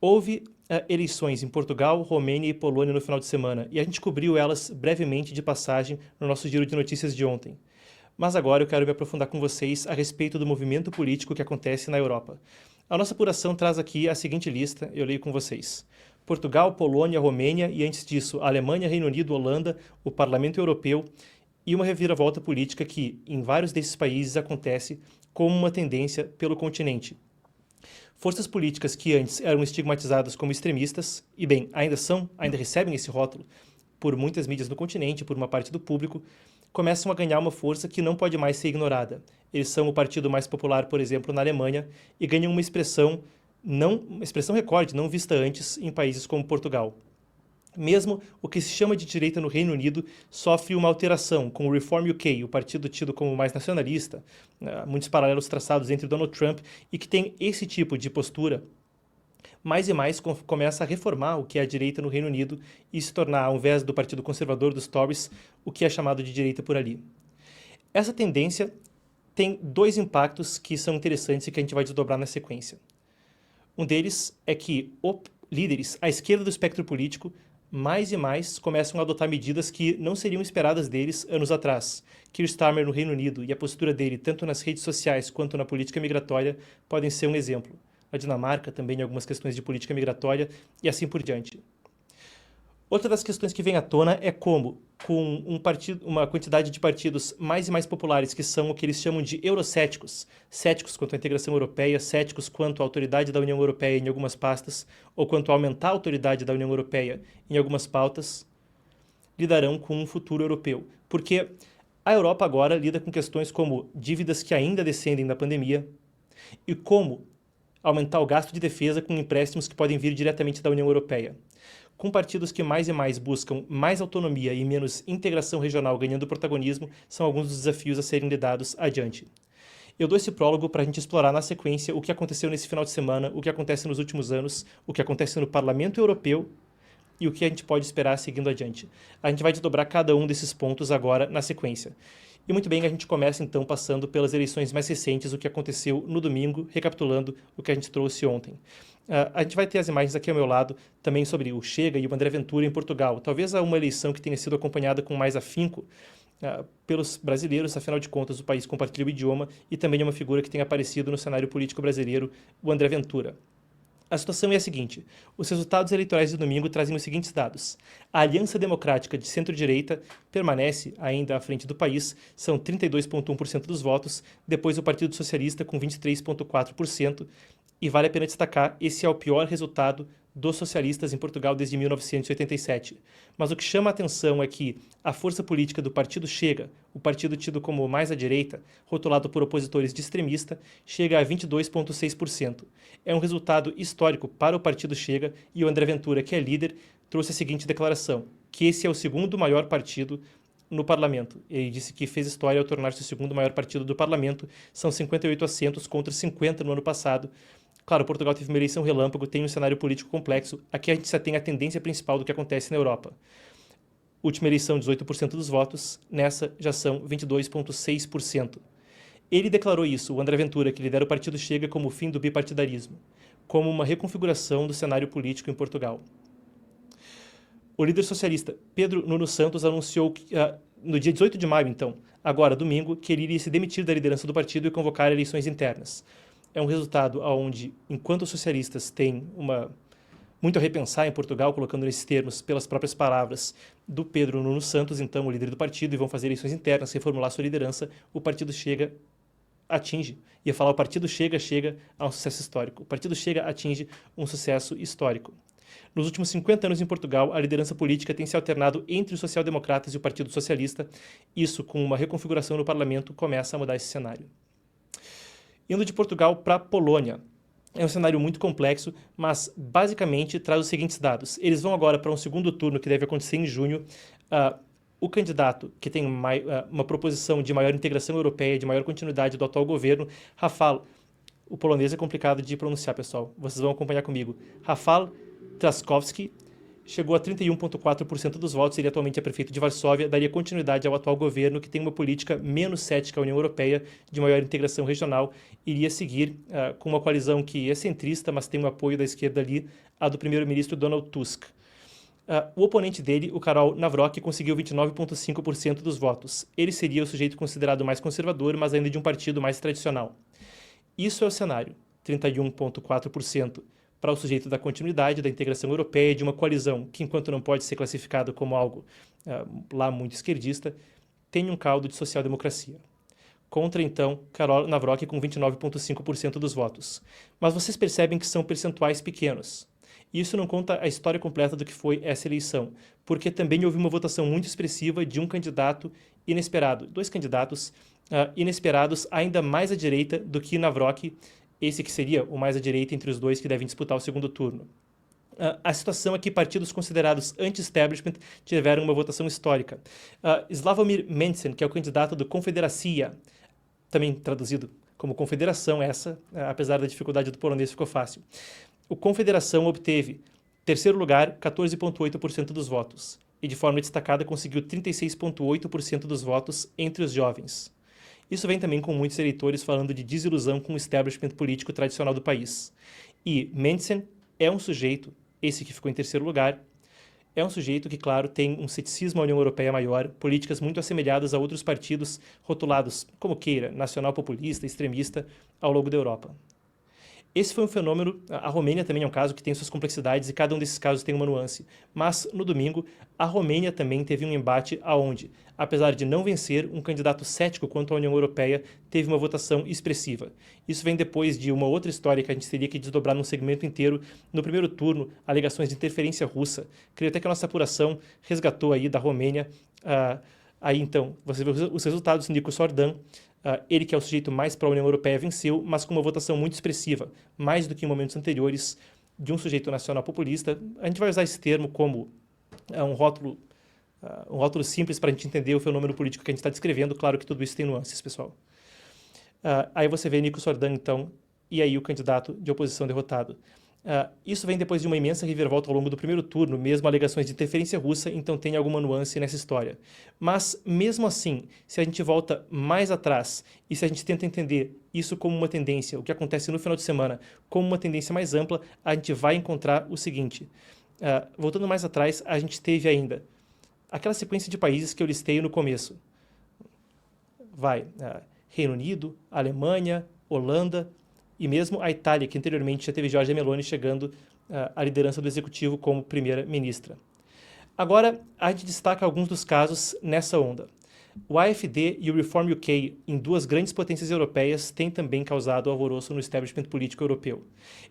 Houve eleições em Portugal, Romênia e Polônia no final de semana, e a gente cobriu elas brevemente de passagem no nosso giro de notícias de ontem. Mas agora eu quero me aprofundar com vocês a respeito do movimento político que acontece na Europa. A nossa apuração traz aqui a seguinte lista, eu leio com vocês. Portugal, Polônia, Romênia e, antes disso, Alemanha, Reino Unido, Holanda, o Parlamento Europeu e uma reviravolta política que, em vários desses países, acontece como uma tendência pelo continente. Forças políticas que antes eram estigmatizadas como extremistas, e bem, ainda recebem esse rótulo por muitas mídias no continente, por uma parte do público, começam a ganhar uma força que não pode mais ser ignorada. Eles são o partido mais popular, por exemplo, na Alemanha, e ganham uma expressão recorde, não vista antes em países como Portugal. Mesmo o que se chama de direita no Reino Unido sofre uma alteração, com o Reform UK, o partido tido como mais nacionalista, muitos paralelos traçados entre Donald Trump, e que tem esse tipo de postura, mais e mais começa a reformar o que é a direita no Reino Unido e se tornar, ao invés do Partido Conservador dos Tories, o que é chamado de direita por ali. Essa tendência tem dois impactos que são interessantes e que a gente vai desdobrar na sequência. Um deles é que líderes à esquerda do espectro político mais e mais começam a adotar medidas que não seriam esperadas deles anos atrás. Keir Starmer no Reino Unido e a postura dele, tanto nas redes sociais quanto na política migratória, podem ser um exemplo. A Dinamarca também em algumas questões de política migratória e assim por diante. Outra das questões que vem à tona é como, com uma quantidade de partidos mais e mais populares que são o que eles chamam de eurocéticos, céticos quanto à integração europeia, céticos quanto à autoridade da União Europeia em algumas pastas, ou quanto a aumentar a autoridade da União Europeia em algumas pautas, lidarão com um futuro europeu. Porque a Europa agora lida com questões como dívidas que ainda descendem da pandemia e como aumentar o gasto de defesa com empréstimos que podem vir diretamente da União Europeia. Com partidos que mais e mais buscam mais autonomia e menos integração regional ganhando protagonismo, são alguns dos desafios a serem lidados adiante. Eu dou esse prólogo para a gente explorar na sequência o que aconteceu nesse final de semana, o que acontece nos últimos anos, o que acontece no Parlamento Europeu e o que a gente pode esperar seguindo adiante. A gente vai desdobrar cada um desses pontos agora na sequência. E muito bem, a gente começa então passando pelas eleições mais recentes, o que aconteceu no domingo, recapitulando o que a gente trouxe ontem. A gente vai ter as imagens aqui ao meu lado também sobre o Chega e o André Ventura em Portugal. Talvez uma eleição que tenha sido acompanhada com mais afinco pelos brasileiros, afinal de contas o país compartilha o idioma e também é uma figura que tem aparecido no cenário político brasileiro, o André Ventura. A situação é a seguinte: os resultados eleitorais de domingo trazem os seguintes dados. A Aliança Democrática de centro-direita permanece ainda à frente do país, são 32,1% dos votos, depois o Partido Socialista com 23,4%, e vale a pena destacar, esse é o pior resultado dos socialistas em Portugal desde 1987. Mas o que chama a atenção é que a força política do Partido Chega, o partido tido como mais à direita, rotulado por opositores de extremista, chega a 22,6%. É um resultado histórico para o Partido Chega e o André Ventura, que é líder, trouxe a seguinte declaração, que esse é o segundo maior partido no parlamento. Ele disse que fez história ao tornar-se o segundo maior partido do parlamento, são 58 assentos contra 50 no ano passado. Claro, Portugal teve uma eleição relâmpago, tem um cenário político complexo. Aqui a gente já tem a tendência principal do que acontece na Europa. Última eleição, 18% dos votos. Nessa, já são 22,6%. Ele declarou isso, o André Ventura, que lidera o Partido Chega, como o fim do bipartidarismo, como uma reconfiguração do cenário político em Portugal. O líder socialista Pedro Nuno Santos anunciou que, no dia 18 de maio, então, agora domingo, que ele iria se demitir da liderança do partido e convocar eleições internas. É um resultado onde, enquanto os socialistas têm muito a repensar em Portugal, colocando nesses termos, pelas próprias palavras do Pedro Nuno Santos, então o líder do partido, e vão fazer eleições internas, reformular sua liderança, o Partido Chega o Partido Chega a um sucesso histórico. O Partido Chega atinge um sucesso histórico. Nos últimos 50 anos em Portugal, a liderança política tem se alternado entre os social-democratas e o Partido Socialista. Isso, com uma reconfiguração no parlamento, começa a mudar esse cenário. Indo de Portugal para a Polônia. É um cenário muito complexo, mas basicamente traz os seguintes dados. Eles vão agora para um segundo turno que deve acontecer em junho. O candidato que tem uma proposição de maior integração europeia, de maior continuidade do atual governo, Rafał, o polonês é complicado de pronunciar, pessoal, vocês vão acompanhar comigo. Rafał Trzaskowski chegou a 31,4% dos votos, ele atualmente é prefeito de Varsóvia, daria continuidade ao atual governo, que tem uma política menos cética à União Europeia, de maior integração regional, iria seguir com uma coalizão que é centrista, mas tem o apoio da esquerda ali, a do primeiro-ministro Donald Tusk. O oponente dele, o Karol Nawrocki, conseguiu 29,5% dos votos. Ele seria o sujeito considerado mais conservador, mas ainda de um partido mais tradicional. Isso é o cenário, 31,4% para o sujeito da continuidade, da integração europeia, de uma coalizão que, enquanto não pode ser classificado como algo lá muito esquerdista, tem um caldo de social-democracia. Contra, então, Karol Nawrocki com 29,5% dos votos. Mas vocês percebem que são percentuais pequenos. E isso não conta a história completa do que foi essa eleição, porque também houve uma votação muito expressiva de um candidato inesperado, dois candidatos inesperados ainda mais à direita do que Nawrocki, esse que seria o mais à direita entre os dois que devem disputar o segundo turno. A situação é que partidos considerados anti-establishment tiveram uma votação histórica. Sławomir Mencen, que é o candidato do Confederacja, também traduzido como Confederação apesar da dificuldade do polonês ficou fácil. O Confederação obteve, terceiro lugar, 14,8% dos votos, e de forma destacada conseguiu 36,8% dos votos entre os jovens. Isso vem também com muitos eleitores falando de desilusão com o establishment político tradicional do país. E Mencen é um sujeito, esse que ficou em terceiro lugar, é um sujeito que, claro, tem um ceticismo à União Europeia maior, políticas muito assemelhadas a outros partidos rotulados, como queira, nacional-populista, extremista, ao longo da Europa. Esse foi um fenômeno, a Romênia também é um caso que tem suas complexidades e cada um desses casos tem uma nuance. Mas, no domingo, a Romênia também teve um embate aonde, apesar de não vencer, um candidato cético quanto à União Europeia teve uma votação expressiva. Isso vem depois de uma outra história que a gente teria que desdobrar num segmento inteiro. No primeiro turno, alegações de interferência russa. Creio até que a nossa apuração resgatou aí da Romênia. Aí, então, você vê os resultados. Nikos Ordan, ele que é o sujeito mais pró-União Europeia, venceu, mas com uma votação muito expressiva, mais do que em momentos anteriores, de um sujeito nacional populista. A gente vai usar esse termo como um rótulo simples para a gente entender o fenômeno político que a gente está descrevendo. Claro que tudo isso tem nuances, pessoal. Aí você vê Nikos Ordan, então, e aí o candidato de oposição derrotado. Isso vem depois de uma imensa reviravolta ao longo do primeiro turno, mesmo alegações de interferência russa, então tem alguma nuance nessa história. Mas, mesmo assim, se a gente volta mais atrás e se a gente tenta entender isso como uma tendência, o que acontece no final de semana, como uma tendência mais ampla, a gente vai encontrar o seguinte. Voltando mais atrás, a gente teve ainda aquela sequência de países que eu listei no começo. Reino Unido, Alemanha, Holanda e mesmo a Itália, que anteriormente já teve Giorgia Meloni chegando à liderança do executivo como primeira-ministra. Agora, a gente destaca alguns dos casos nessa onda. O AfD e o Reform UK, em duas grandes potências europeias, têm também causado alvoroço no establishment político europeu.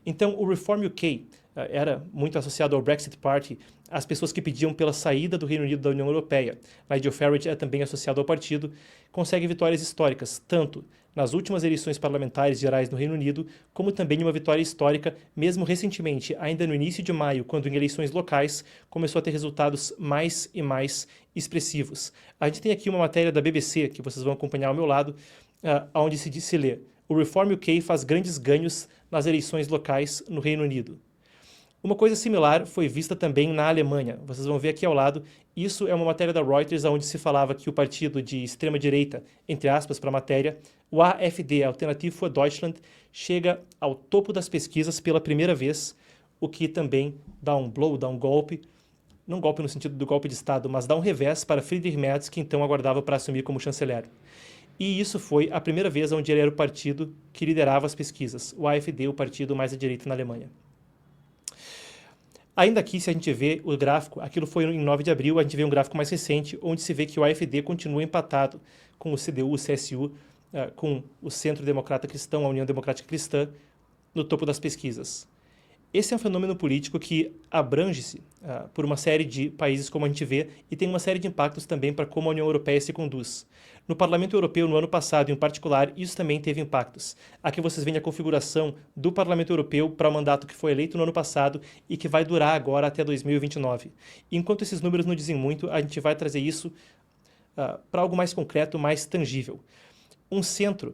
Então, o Reform UK era muito associado ao Brexit Party, as pessoas que pediam pela saída do Reino Unido da União Europeia. Nigel Farage é também associado ao partido, consegue vitórias históricas, tanto nas últimas eleições parlamentares gerais no Reino Unido, como também uma vitória histórica, mesmo recentemente, ainda no início de maio, quando em eleições locais começou a ter resultados mais e mais expressivos. A gente tem aqui uma matéria da BBC, que vocês vão acompanhar ao meu lado, onde se lê: o Reform UK faz grandes ganhos nas eleições locais no Reino Unido. Uma coisa similar foi vista também na Alemanha. Vocês vão ver aqui ao lado, isso é uma matéria da Reuters, onde se falava que o partido de extrema-direita, entre aspas, para a matéria, o AfD, Alternative für Deutschland, chega ao topo das pesquisas pela primeira vez, o que também dá um blow, dá um golpe, não golpe no sentido do golpe de Estado, mas dá um revés para Friedrich Merz, que então aguardava para assumir como chanceler. E isso foi a primeira vez onde ele era o partido que liderava as pesquisas, o AfD, o partido mais à direita na Alemanha. Ainda aqui, se a gente vê o gráfico, aquilo foi em 9 de abril, a gente vê um gráfico mais recente, onde se vê que o AfD continua empatado com o CDU, o CSU, com o Centro Democrata Cristão, a União Democrática Cristã, no topo das pesquisas. Esse é um fenômeno político que abrange-se por uma série de países, como a gente vê, e tem uma série de impactos também para como a União Europeia se conduz. No Parlamento Europeu, no ano passado, em particular, isso também teve impactos. Aqui vocês veem a configuração do Parlamento Europeu para o mandato que foi eleito no ano passado e que vai durar agora até 2029. Enquanto esses números não dizem muito, a gente vai trazer isso para algo mais concreto, mais tangível. Um centro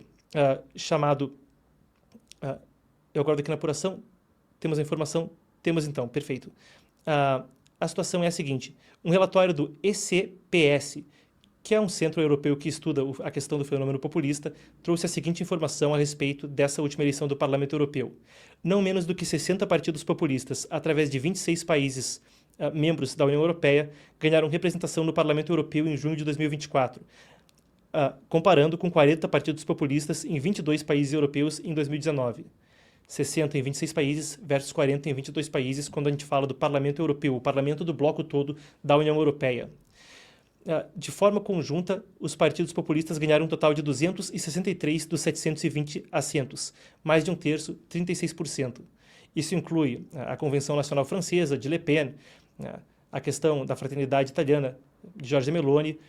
chamado... eu aguardo aqui na apuração. Temos a informação? Temos então, perfeito. a situação é a seguinte: um relatório do ECPS, que é um centro europeu que estuda a questão do fenômeno populista, trouxe a seguinte informação a respeito dessa última eleição do Parlamento Europeu. Não menos do que 60 partidos populistas, através de 26 países membros da União Europeia, ganharam representação no Parlamento Europeu em junho de 2024, comparando com 40 partidos populistas em 22 países europeus em 2019. 60 em 26 países versus 40 em 22 países quando a gente fala do Parlamento Europeu, o parlamento do bloco todo da União Europeia. De forma conjunta, os partidos populistas ganharam um total de 263 dos 720 assentos, mais de um terço, 36%. Isso inclui a Convenção Nacional Francesa, de Le Pen, a questão da Fraternidade Italiana, de Giorgia Meloni,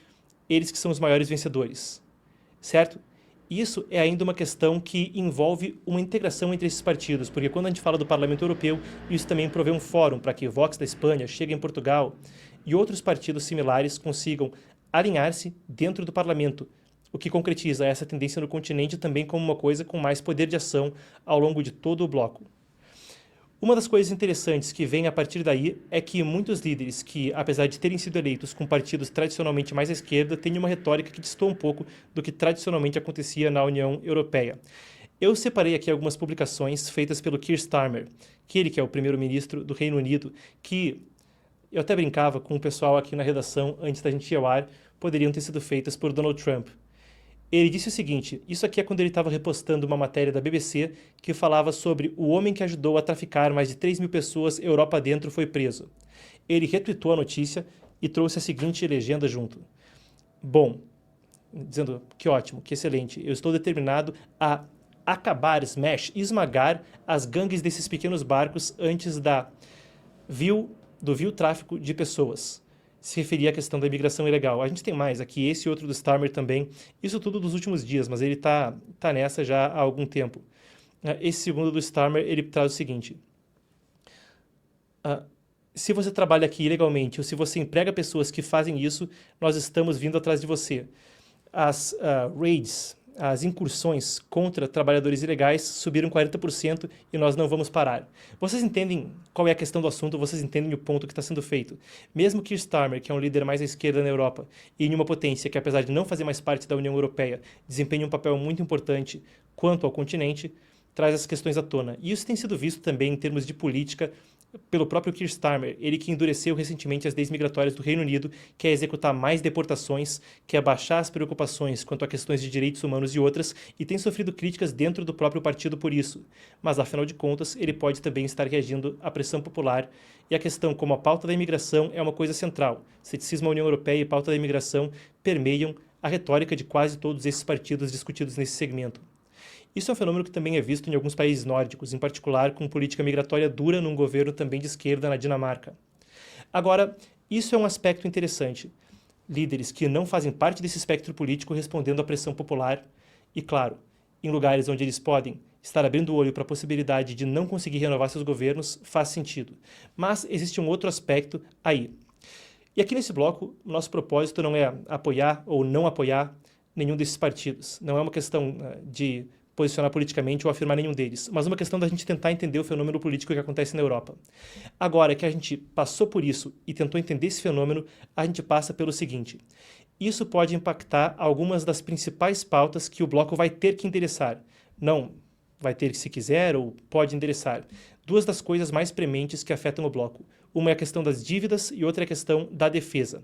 eles que são os maiores vencedores, certo? Isso é ainda uma questão que envolve uma integração entre esses partidos, porque quando a gente fala do Parlamento Europeu, isso também provê um fórum para que Vox da Espanha chegue em Portugal e outros partidos similares consigam alinhar-se dentro do parlamento, o que concretiza essa tendência no continente também como uma coisa com mais poder de ação ao longo de todo o bloco. Uma das coisas interessantes que vem a partir daí é que muitos líderes que, apesar de terem sido eleitos com partidos tradicionalmente mais à esquerda, têm uma retórica que destoa um pouco do que tradicionalmente acontecia na União Europeia. Eu separei aqui algumas publicações feitas pelo Keir Starmer, que é o primeiro-ministro do Reino Unido, que eu até brincava com o pessoal aqui na redação antes da gente ir ao ar, poderiam ter sido feitas por Donald Trump. Ele disse o seguinte, isso aqui é quando ele estava repostando uma matéria da BBC que falava sobre o homem que ajudou a traficar mais de 3.000 pessoas Europa dentro foi preso. Ele retweetou a notícia e trouxe a seguinte legenda junto. Bom, dizendo que ótimo, que excelente, eu estou determinado a acabar, esmagar as gangues desses pequenos barcos antes do vil tráfico de pessoas. Se referia à questão da imigração ilegal. A gente tem mais aqui, esse outro do Starmer também, isso tudo dos últimos dias, mas ele tá nessa já há algum tempo. Esse segundo do Starmer, ele traz o seguinte, se você trabalha aqui ilegalmente ou se você emprega pessoas que fazem isso, nós estamos vindo atrás de você. As raids, as incursões contra trabalhadores ilegais subiram 40% e nós não vamos parar. Vocês entendem qual é a questão do assunto, vocês entendem o ponto que está sendo feito. Mesmo que Starmer, que é um líder mais à esquerda na Europa, e em uma potência que, apesar de não fazer mais parte da União Europeia, desempenha um papel muito importante quanto ao continente, traz essas questões à tona. E isso tem sido visto também em termos de política pelo próprio Keir Starmer, ele que endureceu recentemente as leis migratórias do Reino Unido, quer executar mais deportações, quer baixar as preocupações quanto a questões de direitos humanos e outras, e tem sofrido críticas dentro do próprio partido por isso. Mas, afinal de contas, ele pode também estar reagindo à pressão popular, e a questão como a pauta da imigração é uma coisa central. Ceticismo à União Europeia e pauta da imigração permeiam a retórica de quase todos esses partidos discutidos nesse segmento. Isso é um fenômeno que também é visto em alguns países nórdicos, em particular com política migratória dura num governo também de esquerda na Dinamarca. Agora, isso é um aspecto interessante. Líderes que não fazem parte desse espectro político respondendo à pressão popular e, claro, em lugares onde eles podem estar abrindo o olho para a possibilidade de não conseguir renovar seus governos, faz sentido. Mas existe um outro aspecto aí. E aqui nesse bloco, o nosso propósito não é apoiar ou não apoiar nenhum desses partidos. Não é uma questão de posicionar politicamente ou afirmar nenhum deles, mas uma questão da gente tentar entender o fenômeno político que acontece na Europa. Agora que a gente passou por isso e tentou entender esse fenômeno, a gente passa pelo seguinte. Isso pode impactar algumas das principais pautas que o bloco vai ter que endereçar. Não vai ter que se quiser ou pode endereçar. Duas das coisas mais prementes que afetam o bloco. Uma é a questão das dívidas e outra é a questão da defesa.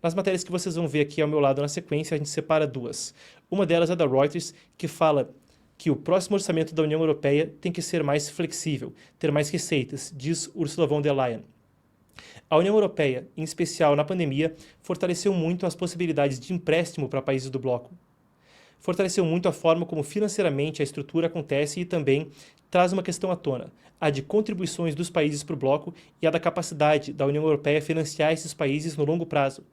Nas matérias que vocês vão ver aqui ao meu lado na sequência, a gente separa duas. Uma delas é da Reuters, que fala que o próximo orçamento da União Europeia tem que ser mais flexível, ter mais receitas, diz Ursula von der Leyen. A União Europeia, em especial na pandemia, fortaleceu muito as possibilidades de empréstimo para países do bloco. Fortaleceu muito a forma como financeiramente a estrutura acontece e também traz uma questão à tona, a de contribuições dos países para o bloco e a da capacidade da União Europeia financiar esses países no longo prazo.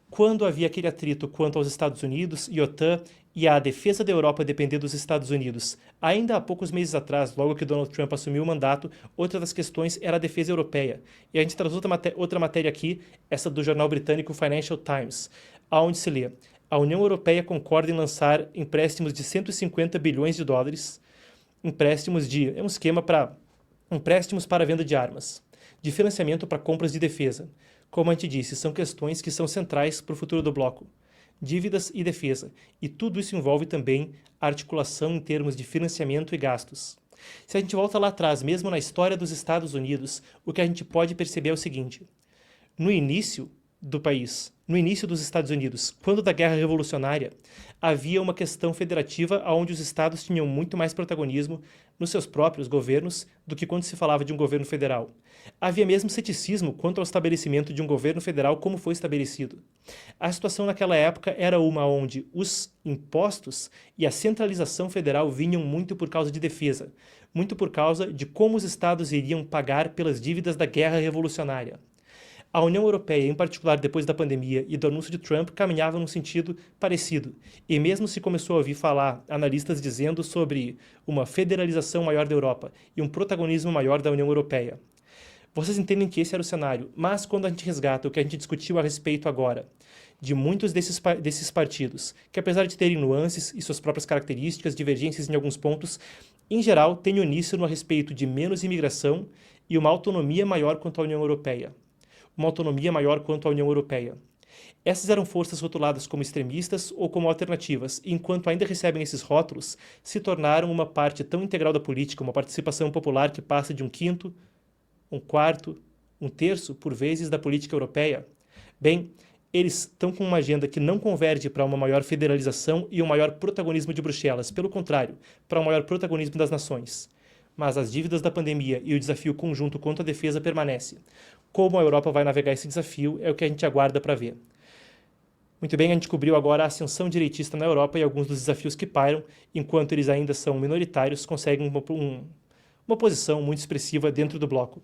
Quando havia aquele atrito quanto aos Estados Unidos e OTAN e a defesa da Europa depender dos Estados Unidos, ainda há poucos meses atrás, logo que Donald Trump assumiu o mandato, outra das questões era a defesa europeia. E a gente traz outra matéria aqui, essa do jornal britânico Financial Times, onde se lê: a União Europeia concorda em lançar empréstimos de 150 bilhões de dólares, é um esquema para empréstimos para a venda de armas. de financiamento para compras de defesa. Como a gente disse, são questões que são centrais para o futuro do bloco. Dívidas e defesa, e tudo isso envolve também a articulação em termos de financiamento e gastos. Se a gente volta lá atrás, mesmo na história dos Estados Unidos, o que a gente pode perceber é o seguinte: no início do país, no início dos Estados Unidos, quando da Guerra Revolucionária, havia uma questão federativa onde os estados tinham muito mais protagonismo nos seus próprios governos do que quando se falava de um governo federal. Havia mesmo ceticismo quanto ao estabelecimento de um governo federal como foi estabelecido. A situação naquela época era uma onde os impostos e a centralização federal vinham muito por causa de defesa, muito por causa de como os estados iriam pagar pelas dívidas da Guerra Revolucionária. A União Europeia, em particular depois da pandemia e do anúncio de Trump, caminhava num sentido parecido. E mesmo se começou a ouvir falar analistas dizendo sobre uma federalização maior da Europa e um protagonismo maior da União Europeia. Vocês entendem que esse era o cenário, mas quando a gente resgata o que a gente discutiu a respeito agora, de muitos desses partidos, que apesar de terem nuances e suas próprias características, divergências em alguns pontos, em geral têm uníssono a respeito de menos imigração e uma autonomia maior quanto à União Europeia. Uma autonomia maior quanto à União Europeia. Essas eram forças rotuladas como extremistas ou como alternativas, e enquanto ainda recebem esses rótulos, se tornaram uma parte tão integral da política, uma participação popular que passa de 1/5, 1/4, 1/3, por vezes, da política europeia. Bem, eles estão com uma agenda que não converge para uma maior federalização e um maior protagonismo de Bruxelas, pelo contrário, para um maior protagonismo das nações. Mas as dívidas da pandemia e o desafio conjunto contra a defesa permanecem. Como a Europa vai navegar esse desafio é o que a gente aguarda para ver. Muito bem, a gente cobriu agora a ascensão direitista na Europa e alguns dos desafios que pairam, enquanto eles ainda são minoritários, conseguem uma posição muito expressiva dentro do bloco.